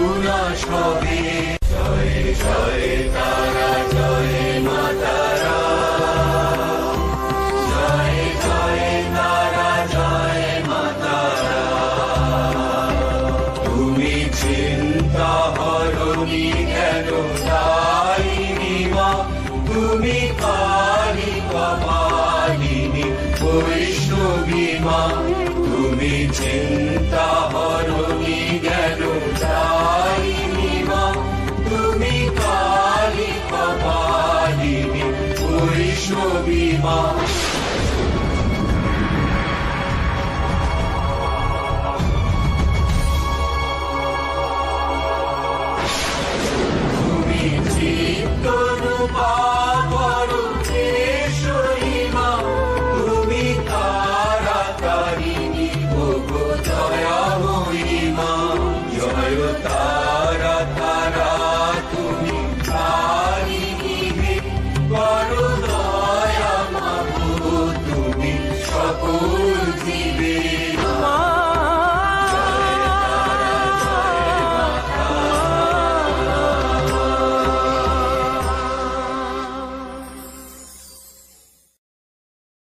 করুণা সবে। জয় জয় তারা, জয় মা তারা, জয় জয় তারা, জয় মা তারা। তুমি চিন্তা হরণি জ্ঞান দায়িনী মা, তুমি কালী কপালিনী বৈষ্ণবী মা। তুমি চিন্তা হরণি জ্ঞান দায়িনী মা, তুমি কালী কপালিনী বৈষ্ণবী মা। তুমি চিত্তরূপা পরমেশ্বরী মা, তুমি তারা তারিণী, ওগো দয়াময়ী মা। জয়